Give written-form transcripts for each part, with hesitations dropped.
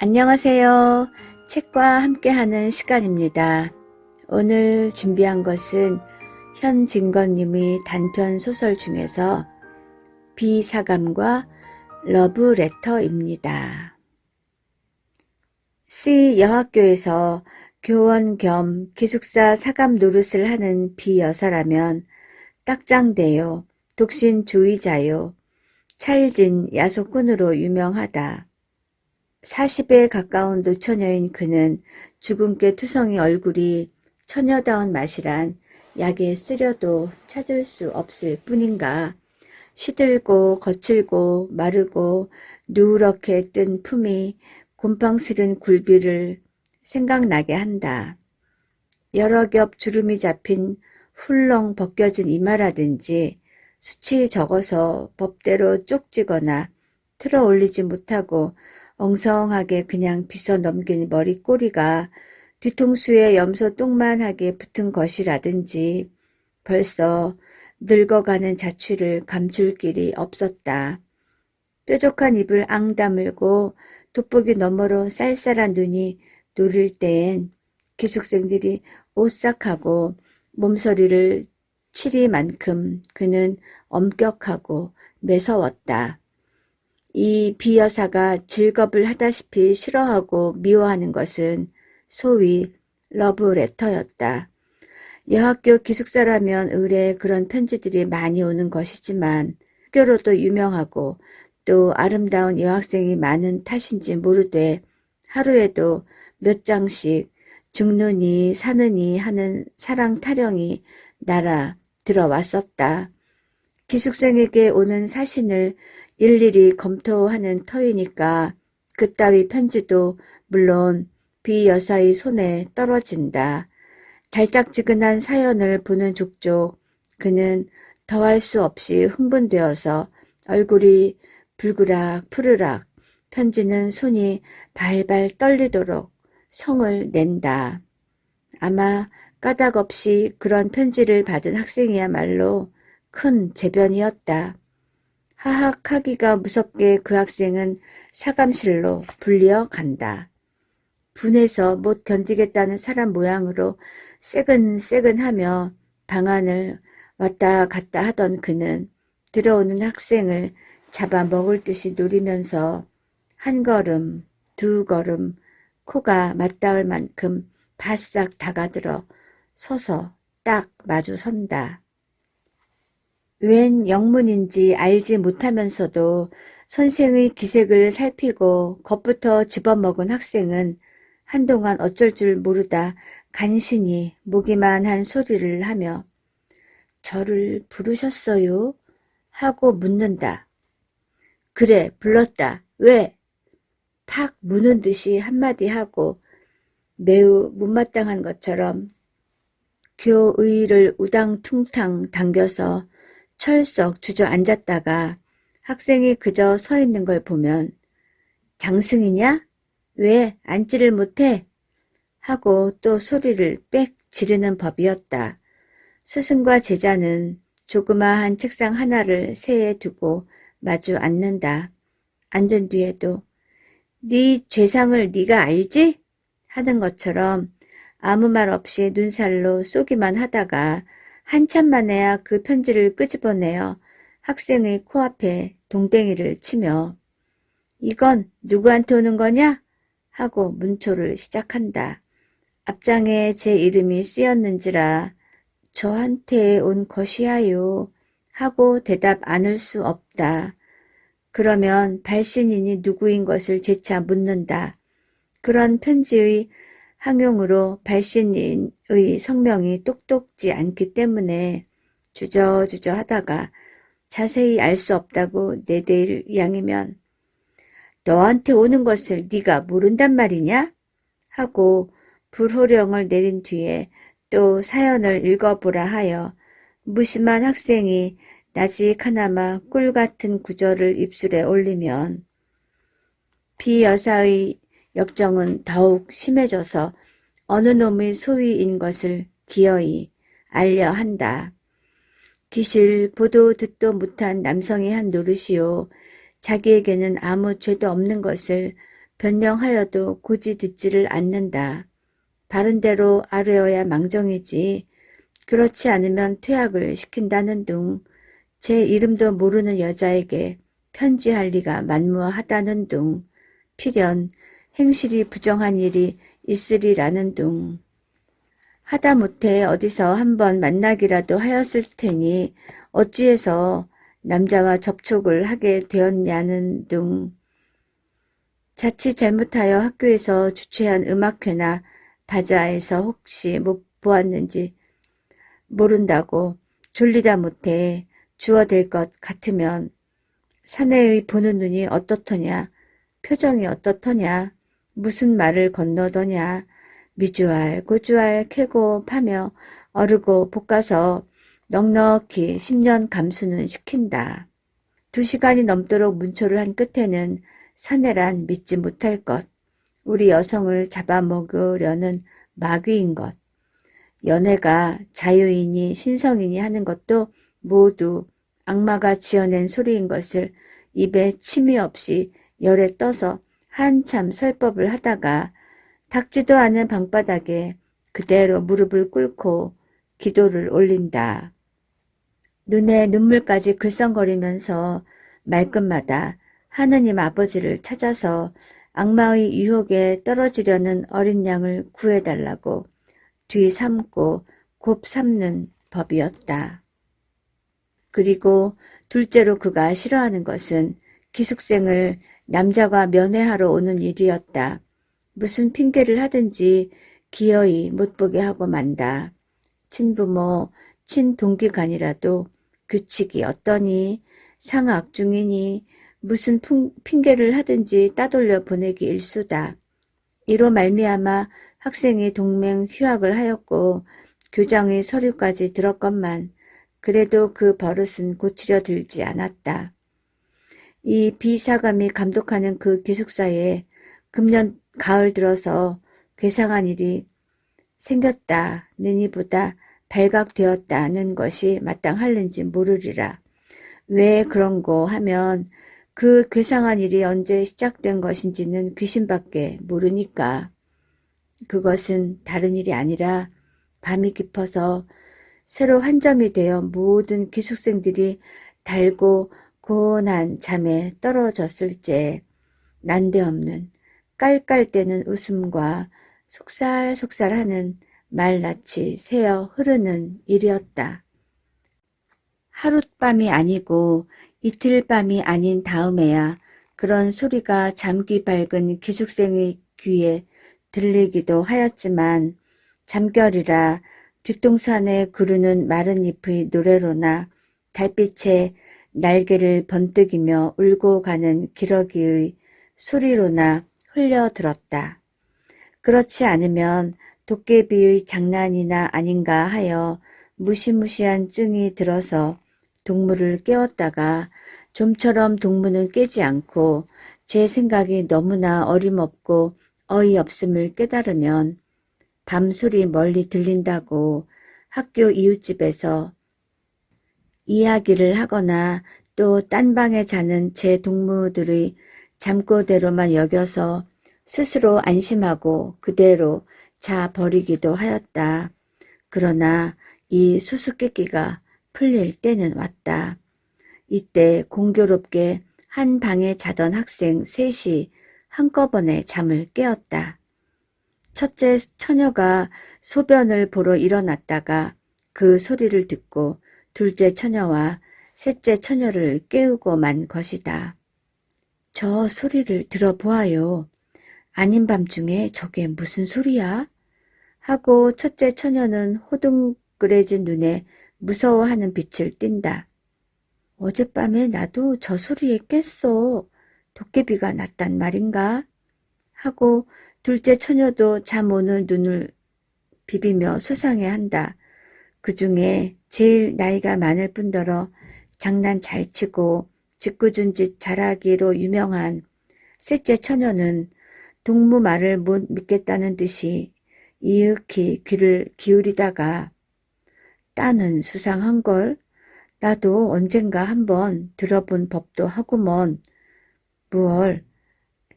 안녕하세요. 책과 함께하는 시간입니다. 오늘 준비한 것은 현진건님의 단편 소설 중에서 비사감과 러브레터입니다. C 여학교에서 교원 겸 기숙사 사감 노릇을 하는 비여사라면 딱장대요, 독신주의자요, 찰진 야속꾼으로 유명하다. 40에 가까운 노처녀인 그는 주근깨 투성이 얼굴이 처녀다운 맛이란 약에 쓰려도 찾을 수 없을 뿐인가. 시들고 거칠고 마르고 누렇게 뜬 품이 곰팡스른 굴비를 생각나게 한다. 여러 겹 주름이 잡힌 훌렁 벗겨진 이마라든지 수치 적어서 법대로 쪽지거나 틀어 올리지 못하고 엉성하게 그냥 빗어 넘긴 머리꼬리가 뒤통수에 염소 똥만하게 붙은 것이라든지 벌써 늙어가는 자취를 감출 길이 없었다. 뾰족한 입을 앙 다물고 돋보기 너머로 쌀쌀한 눈이 노릴 때엔 기숙생들이 오싹하고 몸서리를 치리만큼 그는 엄격하고 매서웠다. 이 비여사가 직업을 하다시피 싫어하고 미워하는 것은 소위 러브레터였다. 여학교 기숙사라면 의뢰 그런 편지들이 많이 오는 것이지만 학교로도 유명하고 또 아름다운 여학생이 많은 탓인지 모르되 하루에도 몇 장씩 죽느니 사느니 하는 사랑 타령이 날아 들어왔었다. 기숙생에게 오는 사신을 일일이 검토하는 터이니까 그따위 편지도 물론 비여사의 손에 떨어진다. 달짝지근한 사연을 보는 족족 그는 더할 수 없이 흥분되어서 얼굴이 불그락 푸르락, 편지는 손이 발발 떨리도록 성을 낸다. 아마 까닭없이 그런 편지를 받은 학생이야말로 큰 재변이었다. 하악하기가 무섭게 그 학생은 사감실로 불리어 간다. 분해서 못 견디겠다는 사람 모양으로 새근새근하며 방안을 왔다 갔다 하던 그는 들어오는 학생을 잡아먹을 듯이 노리면서 한 걸음, 두 걸음, 코가 맞닿을 만큼 바싹 다가들어 서서 딱 마주 선다. 웬 영문인지 알지 못하면서도 선생의 기색을 살피고 겁부터 집어먹은 학생은 한동안 어쩔 줄 모르다 간신히 모기만 한 소리를 하며 저를 부르셨어요? 하고 묻는다. 그래, 불렀다. 왜? 팍 무는 듯이 한마디 하고 매우 못마땅한 것처럼 교의를 우당퉁탕 당겨서 철썩 주저앉았다가 학생이 그저 서 있는 걸 보면 장승이냐? 왜 앉지를 못해? 하고 또 소리를 빽 지르는 법이었다. 스승과 제자는 조그마한 책상 하나를 세에 두고 마주 앉는다. 앉은 뒤에도 네 죄상을 네가 알지? 하는 것처럼 아무 말 없이 눈살로 쏘기만 하다가 한참 만에야 그 편지를 끄집어내어 학생의 코앞에 동댕이를 치며 이건 누구한테 오는 거냐? 하고 문초를 시작한다. 앞장에 제 이름이 쓰였는지라 저한테 온 것이야요 하고 대답 않을 수 없다. 그러면 발신인이 누구인 것을 재차 묻는다. 그런 편지의 항용으로 발신인의 성명이 똑똑지 않기 때문에 주저주저 하다가 자세히 알 수 없다고 내대일 양이면 너한테 오는 것을 네가 모른단 말이냐? 하고 불호령을 내린 뒤에 또 사연을 읽어보라 하여 무심한 학생이 나직 하나마 꿀같은 구절을 입술에 올리면 비여사의 역정은 더욱 심해져서 어느 놈의 소위인 것을 기어이 알려 한다. 기실 보도 듣도 못한 남성이 한 노릇이요. 자기에게는 아무 죄도 없는 것을 변명하여도 고지 듣지를 않는다. 바른 대로 아뢰어야 망정이지. 그렇지 않으면 퇴학을 시킨다는 둥. 제 이름도 모르는 여자에게 편지할 리가 만무하다는 둥. 필연 행실이 부정한 일이 있으리라는 둥. 하다못해 어디서 한번 만나기라도 하였을 테니 어찌해서 남자와 접촉을 하게 되었냐는 둥. 자칫 잘못하여 학교에서 주최한 음악회나 바자에서 혹시 못 보았는지 모른다고 졸리다 못해 주어댈 것 같으면 사내의 보는 눈이 어떻더냐, 표정이 어떻더냐, 무슨 말을 건너더냐, 미주알 고주알 캐고 파며 어르고 볶아서 넉넉히 10년 감수는 시킨다. 2시간이 넘도록 문초를 한 끝에는 사내란 믿지 못할 것, 우리 여성을 잡아먹으려는 마귀인 것, 연애가 자유이니 신성이니 하는 것도 모두 악마가 지어낸 소리인 것을 입에 침이 없이 열에 떠서 한참 설법을 하다가 닦지도 않은 방바닥에 그대로 무릎을 꿇고 기도를 올린다. 눈에 눈물까지 글썽거리면서 말끝마다 하느님 아버지를 찾아서 악마의 유혹에 떨어지려는 어린 양을 구해달라고 뒤삼고 곱삼는 법이었다. 그리고 둘째로 그가 싫어하는 것은 기숙생을 남자가 면회하러 오는 일이었다. 무슨 핑계를 하든지 기어이 못보게 하고 만다. 친부모, 친동기간이라도 규칙이 어떠니 상학 중이니 무슨 핑계를 하든지 따돌려 보내기 일수다. 이로 말미암아 학생이 동맹 휴학을 하였고 교장의 서류까지 들었건만 그래도 그 버릇은 고치려 들지 않았다. 이 비사감이 감독하는 그 기숙사에 금년 가을 들어서 괴상한 일이 생겼다느니보다 발각되었다는 것이 마땅할는지 모르리라. 왜 그런고 하면 그 괴상한 일이 언제 시작된 것인지는 귀신밖에 모르니까. 그것은 다른 일이 아니라 밤이 깊어서 새로 한 점이 되어 모든 기숙생들이 달고 고운한 잠에 떨어졌을 때 난데없는 깔깔대는 웃음과 속살속살하는 말낯이 새어 흐르는 일이었다. 하룻밤이 아니고 이틀밤이 아닌 다음에야 그런 소리가 잠귀 밝은 기숙생의 귀에 들리기도 하였지만 잠결이라 뒷동산에 구르는 마른 잎의 노래로나 달빛에 날개를 번뜩이며 울고 가는 기러기의 소리로나 흘려들었다. 그렇지 않으면 도깨비의 장난이나 아닌가 하여 무시무시한 증이 들어서 동무를 깨웠다가 좀처럼 동무는 깨지 않고 제 생각이 너무나 어림없고 어이없음을 깨달으면 밤소리 멀리 들린다고 학교 이웃집에서 이야기를 하거나 또 딴 방에 자는 제 동무들의 잠꼬대로만 여겨서 스스로 안심하고 그대로 자버리기도 하였다. 그러나 이 수수께끼가 풀릴 때는 왔다. 이때 공교롭게 한 방에 자던 학생 셋이 한꺼번에 잠을 깨었다. 첫째 처녀가 소변을 보러 일어났다가 그 소리를 듣고 둘째 처녀와 셋째 처녀를 깨우고 만 것이다. 저 소리를 들어보아요. 아닌 밤중에 저게 무슨 소리야? 하고 첫째 처녀는 호둥그레진 눈에 무서워하는 빛을 띈다. 어젯밤에 나도 저 소리에 깼어. 도깨비가 났단 말인가? 하고 둘째 처녀도 잠 오는 눈을 비비며 수상해한다. 그 중에 제일 나이가 많을 뿐더러 장난 잘 치고 짓궂은 짓 잘하기로 유명한 셋째 처녀는 동무 말을 못 믿겠다는 듯이 이윽히 귀를 기울이다가 따는 수상한걸. 나도 언젠가 한번 들어본 법도 하구먼. 무얼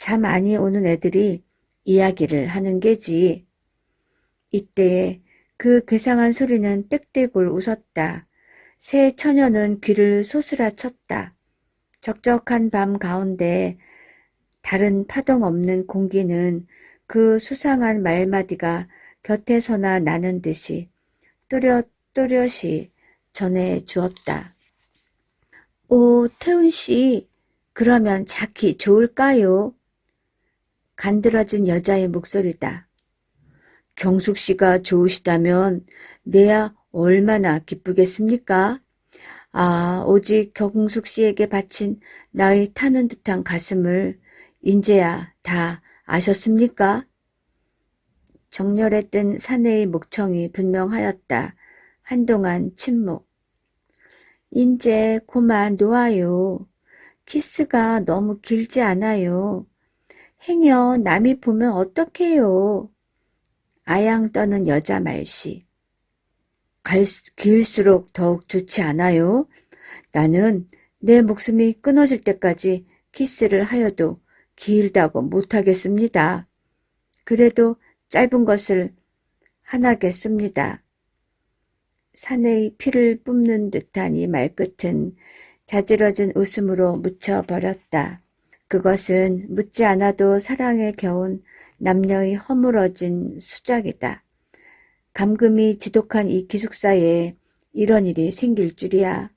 잠 많이 오는 애들이 이야기를 하는 게지. 이때에 그 괴상한 소리는 떼떼굴 웃었다. 새 처녀는 귀를 솟으라 쳤다. 적적한 밤 가운데 다른 파동 없는 공기는 그 수상한 말마디가 곁에서나 나는 듯이 또렷또렷이 전해 주었다. 오, 태훈씨, 그러면 자기 좋을까요? 간드러진 여자의 목소리다. 경숙씨가 좋으시다면 내야 얼마나 기쁘겠습니까? 아, 오직 경숙씨에게 바친 나의 타는 듯한 가슴을 인제야 다 아셨습니까? 정열에 뜬 사내의 목청이 분명하였다. 한동안 침묵. 인제 그만 놓아요. 키스가 너무 길지 않아요. 행여 남이 보면 어떡해요. 아양 떠는 여자 말씨. 길수록 더욱 좋지 않아요? 나는 내 목숨이 끊어질 때까지 키스를 하여도 길다고 못하겠습니다. 그래도 짧은 것을 하나겠습니다. 사내의 피를 뿜는 듯한 이 말끝은 자지러진 웃음으로 묻혀버렸다. 그것은 묻지 않아도 사랑에 겨운 남녀의 허물어진 수작이다. 감금이 지독한 이 기숙사에 이런 일이 생길 줄이야.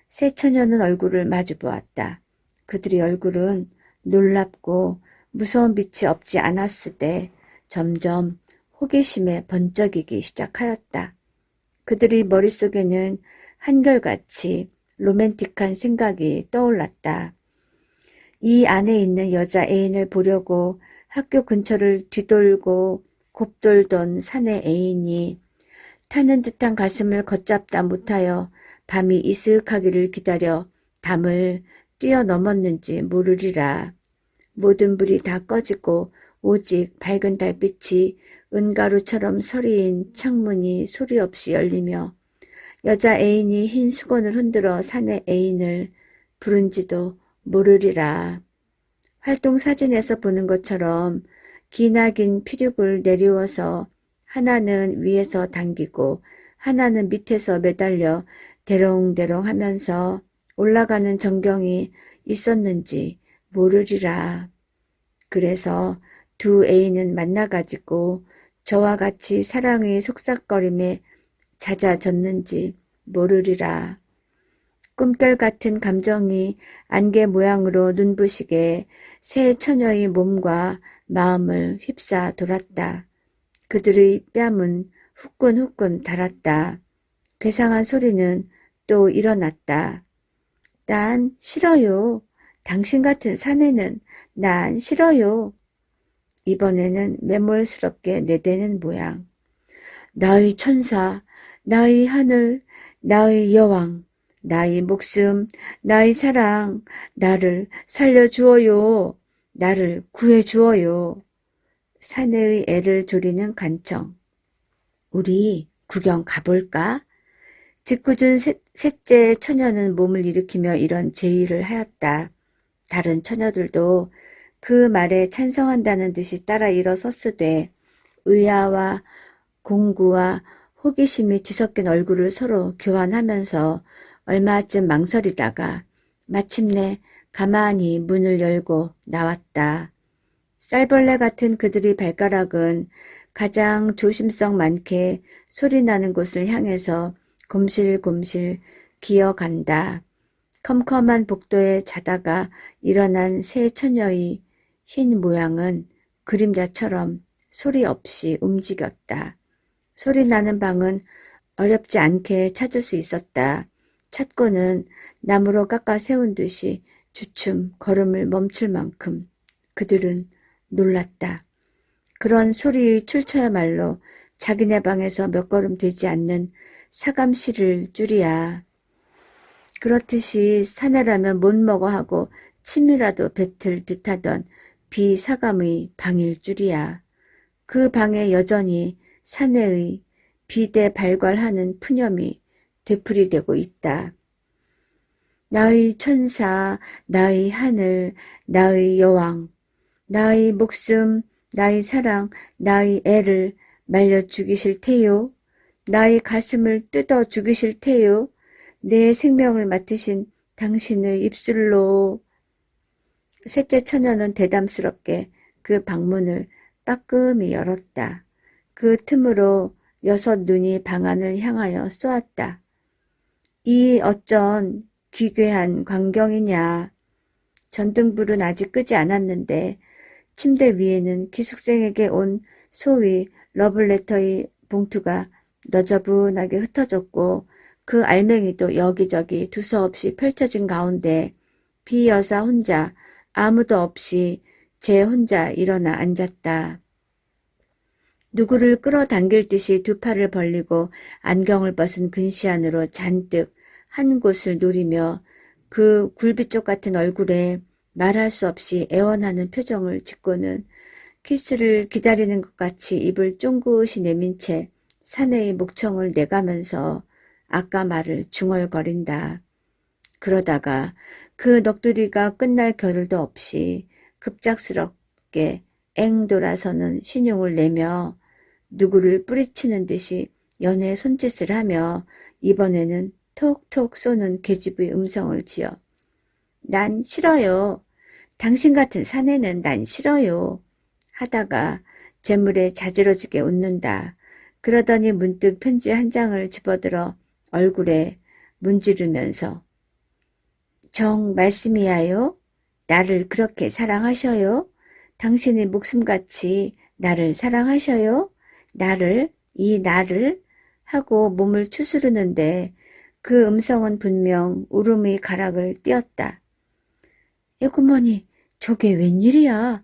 새 처녀는 얼굴을 마주보았다. 그들의 얼굴은 놀랍고 무서운 빛이 없지 않았을 때 점점 호기심에 번쩍이기 시작하였다. 그들의 머릿속에는 한결같이 로맨틱한 생각이 떠올랐다. 이 안에 있는 여자 애인을 보려고 학교 근처를 뒤돌고 곱돌던 사내 애인이 타는 듯한 가슴을 걷잡다 못하여 밤이 이슥하기를 기다려 담을 뛰어넘었는지 모르리라. 모든 불이 다 꺼지고 오직 밝은 달빛이 은가루처럼 서리인 창문이 소리 없이 열리며 여자 애인이 흰 수건을 흔들어 사내 애인을 부른지도 모르리라. 활동사진에서 보는 것처럼 기나긴 피륙을 내리워서 하나는 위에서 당기고 하나는 밑에서 매달려 대롱대롱 하면서 올라가는 전경이 있었는지 모르리라. 그래서 두 애인은 만나가지고 저와 같이 사랑의 속삭거림에 잦아졌는지 모르리라. 꿈결 같은 감정이 안개 모양으로 눈부시게 새 처녀의 몸과 마음을 휩싸 돌았다. 그들의 뺨은 후끈후끈 달았다. 괴상한 소리는 또 일어났다. 난 싫어요. 당신 같은 사내는 난 싫어요. 이번에는 매몰스럽게 내대는 모양. 나의 천사, 나의 하늘, 나의 여왕, 나의 목숨, 나의 사랑, 나를 살려주어요. 나를 구해주어요. 사내의 애를 조리는 간청. 우리 구경 가볼까? 짓궂은 셋째 처녀는 몸을 일으키며 이런 제의를 하였다. 다른 처녀들도 그 말에 찬성한다는 듯이 따라 일어섰으되 의아와 공구와 호기심이 뒤섞인 얼굴을 서로 교환하면서 얼마쯤 망설이다가 마침내 가만히 문을 열고 나왔다. 쌀벌레 같은 그들의 발가락은 가장 조심성 많게 소리나는 곳을 향해서 곰실곰실 기어간다. 컴컴한 복도에 자다가 일어난 새 처녀의 흰 모양은 그림자처럼 소리 없이 움직였다. 소리 나는 방은 어렵지 않게 찾을 수 있었다. 찾고는 나무로 깎아 세운 듯이 주춤 걸음을 멈출 만큼 그들은 놀랐다. 그런 소리의 출처야말로 자기네 방에서 몇 걸음 되지 않는 사감실을 줄이야. 그렇듯이 사내라면 못 먹어 하고 침이라도 뱉을 듯하던 비사감의 방일 줄이야. 그 방에 여전히 사내의 비대 발괄하는 푸념이 되풀이되고 있다. 나의 천사, 나의 하늘, 나의 여왕, 나의 목숨, 나의 사랑, 나의 애를 말려 죽이실 테요. 나의 가슴을 뜯어 죽이실 테요. 내 생명을 맡으신 당신의 입술로. 셋째 처녀는 대담스럽게 그 방문을 빠끔히 열었다. 그 틈으로 6 눈이 방 안을 향하여 쏘았다. 이 어쩐 기괴한 광경이냐. 전등불은 아직 끄지 않았는데 침대 위에는 기숙생에게 온 소위 러블레터의 봉투가 너저분하게 흩어졌고 그 알맹이도 여기저기 두서없이 펼쳐진 가운데 비 여사 혼자 아무도 없이 제 혼자 일어나 앉았다. 누구를 끌어당길 듯이 2 팔을 벌리고 안경을 벗은 근시안으로 잔뜩 한 곳을 누리며 그 굴비쪽 같은 얼굴에 말할 수 없이 애원하는 표정을 짓고는 키스를 기다리는 것 같이 입을 쫑긋이 내민 채 사내의 목청을 내가면서 아까 말을 중얼거린다. 그러다가 그 넋두리가 끝날 겨를도 없이 급작스럽게 앵 돌아서는 신용을 내며 누구를 뿌리치는 듯이 연애 손짓을 하며 이번에는 톡톡 쏘는 계집의 음성을 지어 난 싫어요. 당신 같은 사내는 난 싫어요. 하다가 재물에 자지러지게 웃는다. 그러더니 문득 편지 한 장을 집어들어 얼굴에 문지르면서 정 말씀이야요? 나를 그렇게 사랑하셔요? 당신의 목숨같이 나를 사랑하셔요? 나를, 이 나를? 하고 몸을 추스르는데 그 음성은 분명 울음의 가락을 띄었다. 에구머니, 저게 웬일이야?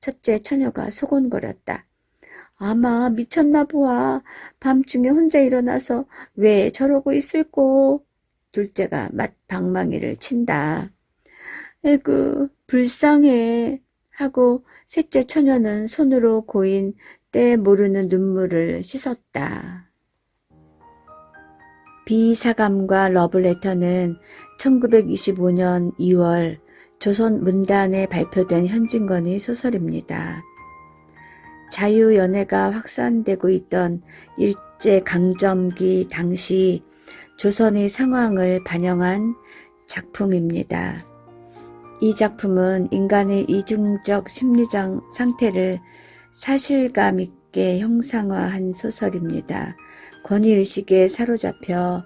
첫째 처녀가 소곤거렸다. 아마 미쳤나 보아. 밤중에 혼자 일어나서 왜 저러고 있을꼬? 둘째가 맞방망이를 친다. 에구, 불쌍해. 하고 셋째 처녀는 손으로 고인 때 모르는 눈물을 씻었다. 비사감과 러블레터는 1925년 2월 조선 문단에 발표된 현진건의 소설입니다. 자유연애가 확산되고 있던 일제강점기 당시 조선의 상황을 반영한 작품입니다. 이 작품은 인간의 이중적 심리적 상태를 사실감 있게 형상화한 소설입니다. 권위의식에 사로잡혀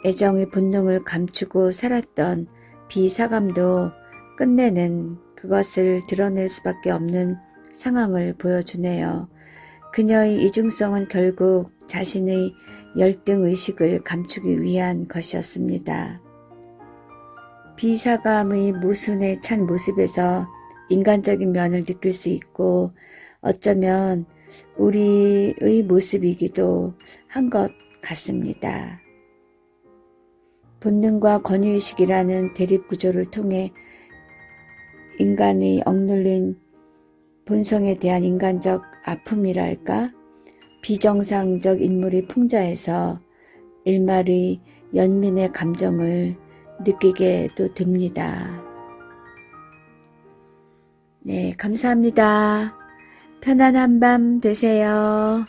애정의 본능을 감추고 살았던 비사감도 끝내는 그것을 드러낼 수밖에 없는 상황을 보여주네요. 그녀의 이중성은 결국 자신의 열등의식을 감추기 위한 것이었습니다. 비사감의 모순에 찬 모습에서 인간적인 면을 느낄 수 있고 어쩌면 우리의 모습이기도 한 것 같습니다. 본능과 권위의식이라는 대립구조를 통해 인간의 억눌린 본성에 대한 인간적 아픔이랄까? 비정상적 인물이 풍자해서 일말의 연민의 감정을 느끼게도 됩니다. 네, 감사합니다. 편안한 밤 되세요.